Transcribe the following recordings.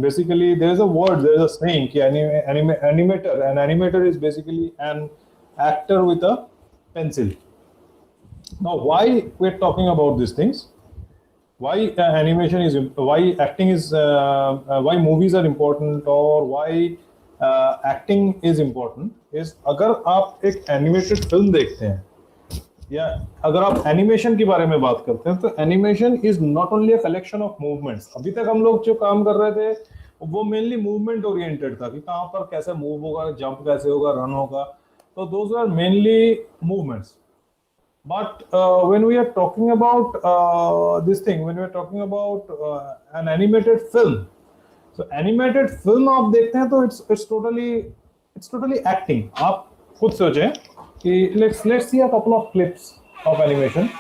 Basically, there is a word, there is a saying कि animator. An animator is basically an actor with a pencil. Now, why we're talking about these things? Why animation is, why acting is, why movies are important, or why acting is important is, अगर आप एक animated film देखते हैं या अगर आप animation के बारे में बात करते हैं, तो animation is not only a collection of movements. अभी तक हम लोग जो काम कर रहे थे वो मेनली मूवमेंट ओरिएंटेड था कि कहाँ पर कैसे मूव होगा, जंप कैसे होगा, रन होगा. तो those are mainly movements. But when we are talking about this thing, when we are talking about an animated film, so animated film आप देखते हैं तो it's totally acting. आप खुद सोचें कि let's see a couple of clips of animation.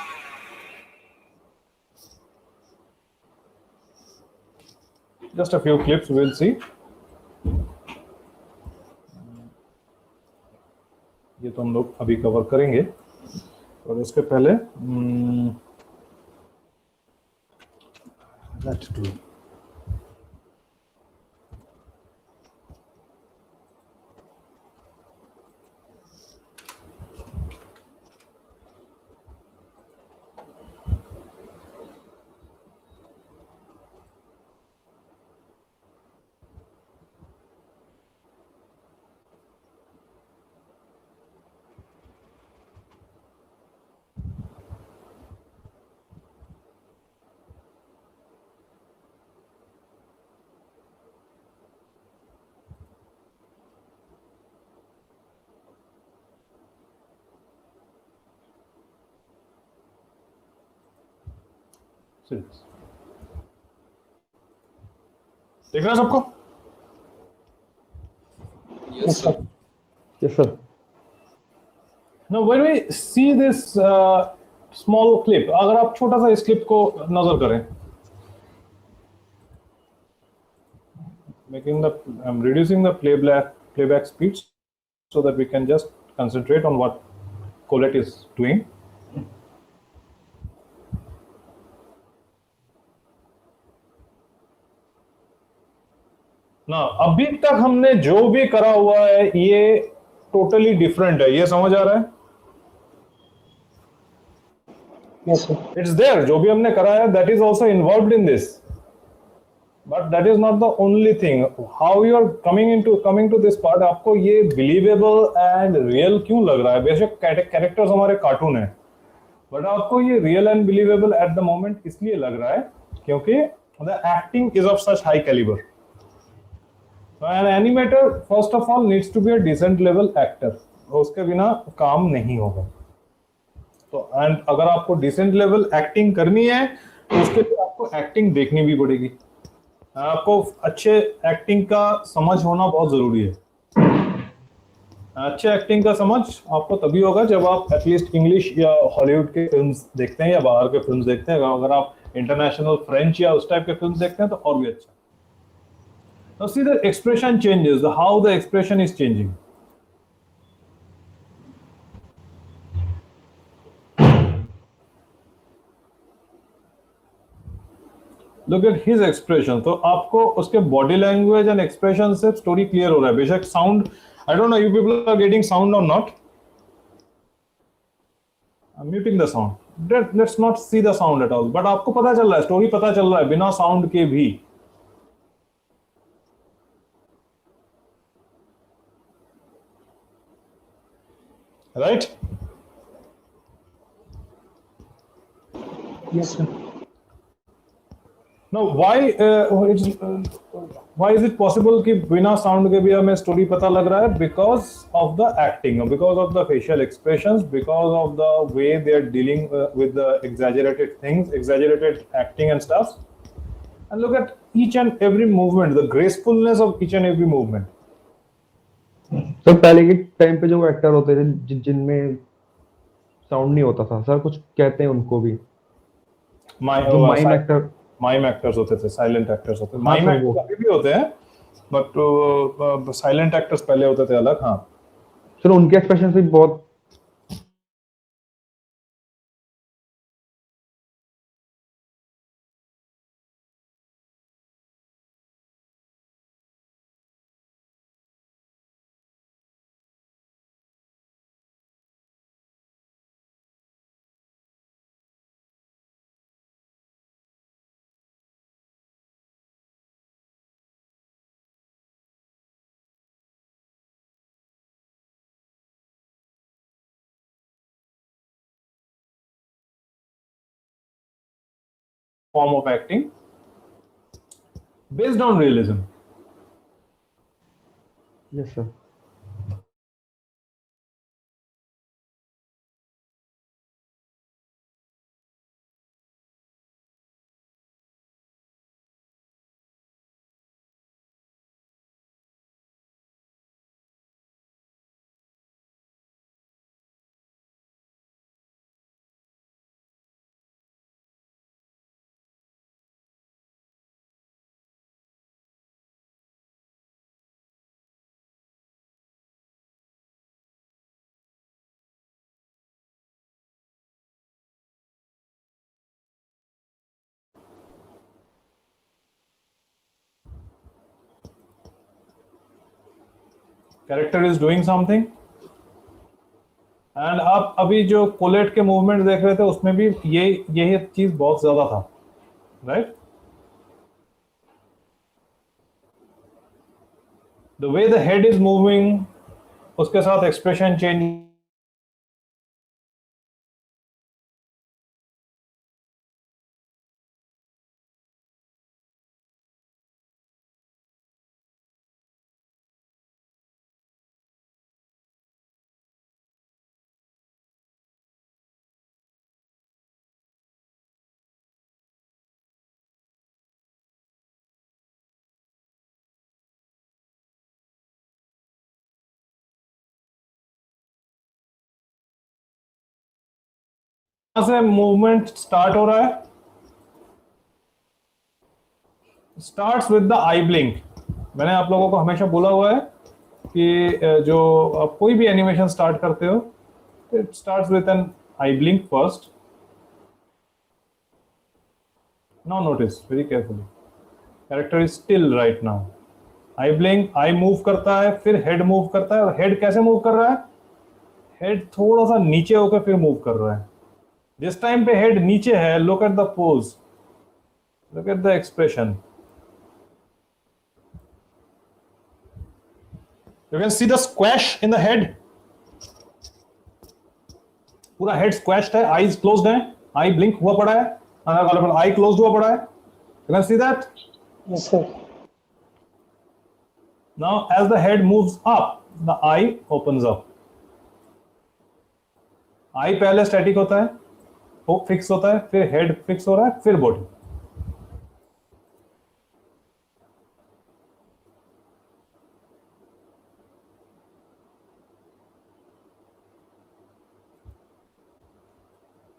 Just a few clips we'll see. ये तो हम लोग अभी कवर करेंगे, और इसके पहले let's do. देख रहा है सबको? Yes, sir. Yes, sir. Now, when we see this small clip, अगर आप छोटा सा इस क्लिप को नजर करें, I'm reducing the playback speeds so that we can just concentrate on what Colette is doing. ना अभी तक हमने जो भी करा हुआ है ये टोटली डिफरेंट है. ये समझ आ रहा है? Yes, sir. It's there. जो भी हमने करा है that is also involved in this. But that is not the only thing. How you are coming to this part, आपको ये believable and real क्यों लग रहा है? बेशक कैरेक्टर्स हमारे कार्टून है, बट आपको ये real and believable at the moment इसलिए लग रहा है क्योंकि the acting is of such high caliber. So an animator first of all needs to be a decent level actor. उसके बिना काम नहीं होगा. तो एंड अगर आपको डिसेंट लेवल एक्टिंग करनी है तो उसके लिए आपको एक्टिंग देखनी भी पड़ेगी. आपको अच्छे एक्टिंग का समझ होना बहुत जरूरी है. अच्छे एक्टिंग का समझ आपको तभी होगा जब आप एटलीस्ट इंग्लिश या हॉलीवुड के फिल्म्स देखते हैं या बाहर के फिल्म्स देखते हैं. अगर आप इंटरनेशनल फ्रेंच या उस टाइप के फिल्म्स देखते हैं तो और भी अच्छा. Now see the expression changes, how the expression is changing. Look at his expression. तो आपको उसके बॉडी लैंग्वेज एंड एक्सप्रेशन से स्टोरी क्लियर हो रहा है. बेशक sound, I don't know you people are getting sound और not. I am muting the sound. Let's not see the sound at all. But आपको पता चल रहा है, स्टोरी पता चल रहा है बिना साउंड के भी. Right? Yes, sir. Now, why is it possible कि बिना साउंड के भी हमें स्टोरी पता लग रहा है? Because of the acting, because of the facial expressions, because of the way they are dealing with the exaggerated things, exaggerated acting and stuff. And look at each and every movement, the gracefulness of each and every movement. Sir पहले के time पे जो actor होते थे जिनमें sound नहीं होता था, सर कुछ कहते हैं उनको भी, जो माइम एक्टर, माइम एक्टर्स होते थे, साइलेंट एक्टर्स होते थे. हाँ माइम सर, एक्टर्स वो अभी भी होते हैं, बट साइलेंट एक्टर्स पहले होते थे अलग. हाँ सर उनके एक्सप्रेशन भी बहुत form of acting based on realism. Yes, sir. Character is doing something, and आप अभी जो कोलेट के मूवमेंट देख रहे थे उसमें भी यही चीज बहुत ज्यादा था, right? The way the head is moving, उसके साथ एक्सप्रेशन चेंज, से मूवमेंट स्टार्ट हो रहा है, starts with the I blink. मैंने आप लोगों को हमेशा बोला हुआ है कि जो आप कोई भी एनिमेशन स्टार्ट करते हो, it starts with an eye blink first. Now notice very carefully, character is still right now, eye blink, eye move करता है, फिर हेड मूव करता है। और हेड कैसे मूव कर रहा है? हेड थोड़ा सा नीचे होकर फिर मूव कर रहा है। जिस टाइम पे हेड नीचे है, look at the pose, look at the expression, you can see the squash in the head. पूरा हेड स्क्वैश्ड है, आईज क्लोज्ड है, आई ब्लिंक हुआ पड़ा है, आई क्लोज्ड हुआ पड़ा है। You can see that? Yes, sir. Now as the head moves up, the eye opens up. आई पहले स्टैटिक होता है, वो फिक्स होता है, फिर हेड फिक्स हो रहा है, फिर बॉडी।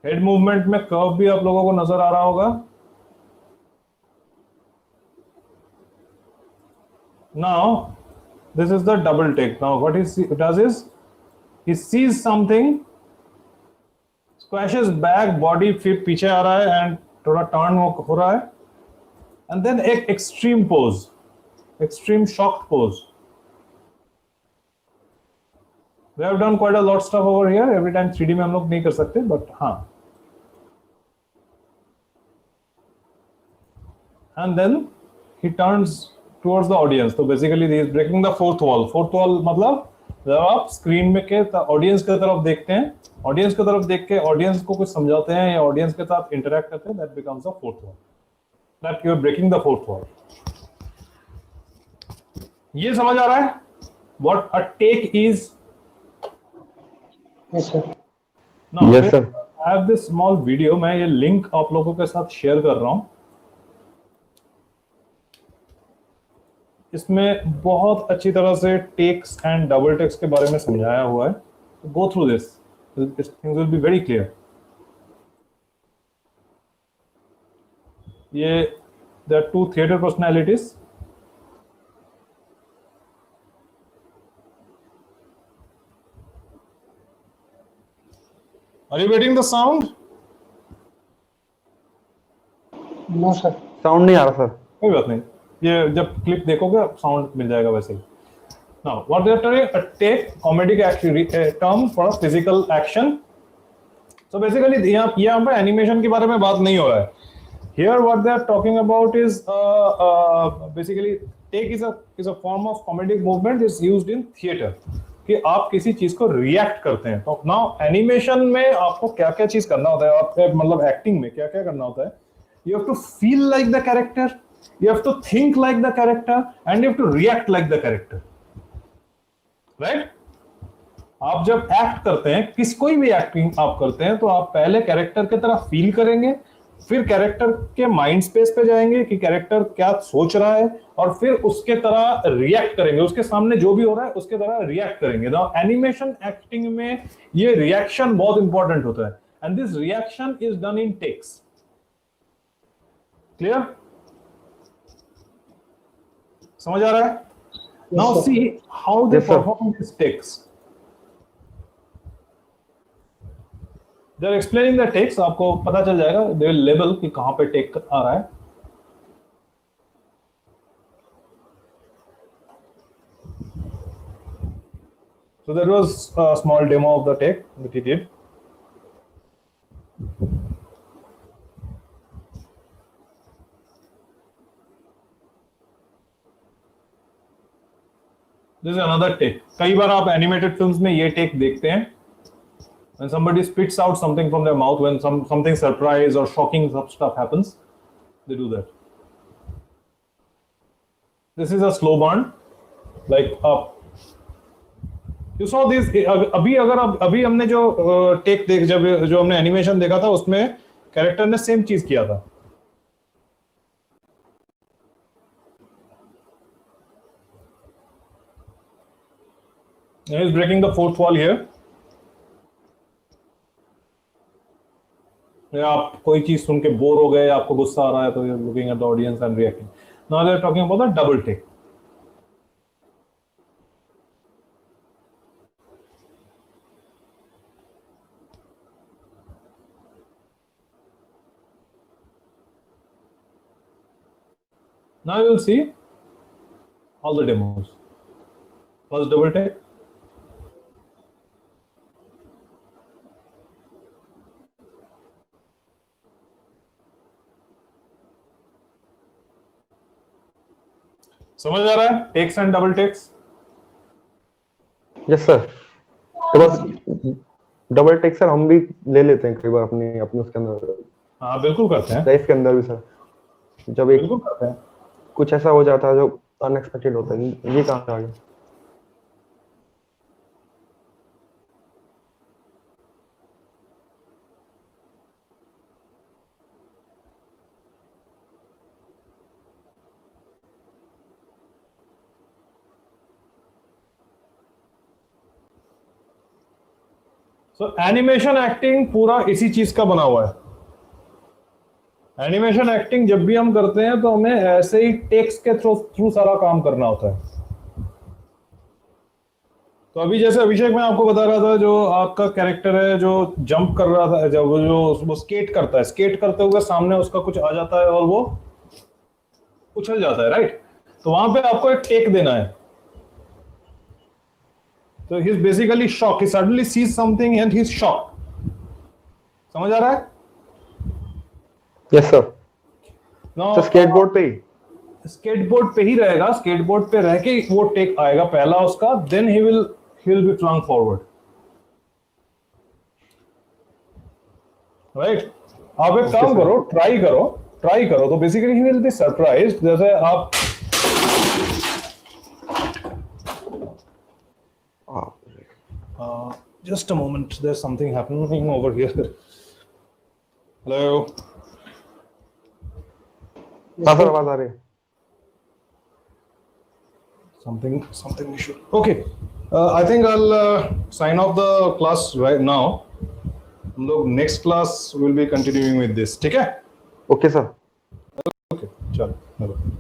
हेड मूवमेंट में कर्व भी आप लोगों को नजर आ रहा होगा। Now this is the double take. Now what he does is he sees something, squashes back, body फिर पीछे आ रहा है एंड थोड़ा टर्न हो रहा है, एंड देन एक extreme pose, extreme shocked pose. We have done quite a lot stuff over here. Every time 3D में हम लोग नहीं कर सकते, but हाँ। And then he turns towards the audience. तो basically he is breaking the fourth wall. Fourth wall मतलब जब आप स्क्रीन में के ऑडियंस की तरफ देखते हैं, ऑडियंस की तरफ देख के ऑडियंस को कुछ समझाते हैं या ऑडियंस के साथ इंटरेक्ट करते हैं, that becomes the fourth wall. That you are breaking the fourth wall. ये समझ आ रहा है? What a take is? Yes, sir. Now, Yes, sir. I have this small video. मैं ये लिंक आप लोगों के साथ शेयर कर रहा हूँ। इसमें बहुत अच्छी तरह से टेक्स एंड डबल टेक्स के बारे में समझाया हुआ है। Go through this, things will be very clear. ये there are two theatre personalities. Are you getting the sound? No, sir. Sound नहीं आ रहा सर। कोई बात नहीं, ये जब क्लिप देखोगे साउंड मिल जाएगा वैसे ही। Now, what they are doing, a take comedic action term for a physical action. So basically, यहाँ पे एनिमेशन के बारे में बात नहीं हो रहा है। Here, what they are talking about is basically take is a form of comedic movement is used in theater. कि आप किसी चीज को रिएक्ट करते हैं। तो now एनिमेशन में आपको क्या क्या चीज करना होता है, आप मतलब एक्टिंग में क्या क्या करना होता है you have to feel like the character, you have to think like the character, and you have to react like the character. Right? आप जब एक्ट करते हैं, कोई भी एक्टिंग आप करते हैं, तो आप पहले कैरेक्टर की तरह फील करेंगे, फिर कैरेक्टर के माइंड स्पेस पे जाएंगे कि कैरेक्टर क्या सोच रहा है, और फिर उसके तरह रिएक्ट करेंगे, उसके सामने जो भी हो रहा है उसके तरह रिएक्ट करेंगे. ना एनिमेशन एक्टिंग में ये रिएक्शन बहुत इंपॉर्टेंट होता है, and this reaction is done in takes. Clear? समझ आ रहा है? Now see how they perform this takes. They are explaining the takes. आपको पता चल जाएगा, दे विल लेबल कि कहां पे टेक आ रहा है. So that was a small demo of the take that he did. This is another take. कई बार आप एनिमेटेड फिल्म्स में ये टेक देखते हैं. When somebody spits out something from their mouth, when something surprise or shocking stuff happens, they do that. This is a slow burn, like you saw this. अभी हमने जो take जो हमने animation देखा था, उसमें कैरेक्टर ने सेम चीज किया था. He is breaking the fourth wall here. आप कोई चीज सुन के बोर हो गए, आपको गुस्सा आ रहा है, तो you're looking at the audience and reacting. Now they are talking about the double take. Now you will see all the demos. First double take. समझ आ रहा है? Takes and double takes. Yes sir. तो बस double take sir हम भी ले लेते हैं कई बार अपने उसके अंदर. हाँ बिल्कुल करते हैं. लाइफ के अंदर भी सर, जब एक बिल्कुल करते हैं. कुछ ऐसा हो जाता है जो अनएक्सपेक्टेड होता है, ये कहाँ से आ गया? तो एनिमेशन एक्टिंग पूरा इसी चीज का बना हुआ है. एनिमेशन एक्टिंग जब भी हम करते हैं तो हमें ऐसे ही टेक्स के थ्रू सारा काम करना होता है. तो अभी जैसे अभिषेक मैं आपको बता रहा था, जो आपका कैरेक्टर है जो जंप कर रहा था, जब वो स्केट करता है, स्केट करते हुए सामने उसका कुछ आ जाता है और वो उछल जाता है, राइट? तो वहां पे आपको एक टेक देना है. So he's basically shocked. He suddenly sees something and he's shocked. समझ आ रहा है? Yes sir. Now, तो स्केटबोर्ड पे ही? स्केटबोर्ड पे ही रहेगा. स्केटबोर्ड पे रह के वो टेक आएगा पहला उसका. Then he will be flung forward. Right? आप एक काम करो, ट्राई करो. तो basically he will be surprised. जैसे आप just a moment, there's something happening over here. Hello. हाँ सर आवाज आ रही है. Something issue. Okay. I think I'll sign off the class right now. हम लोग next class will be continuing with this. ठीक है? Okay sir. Okay. चलो.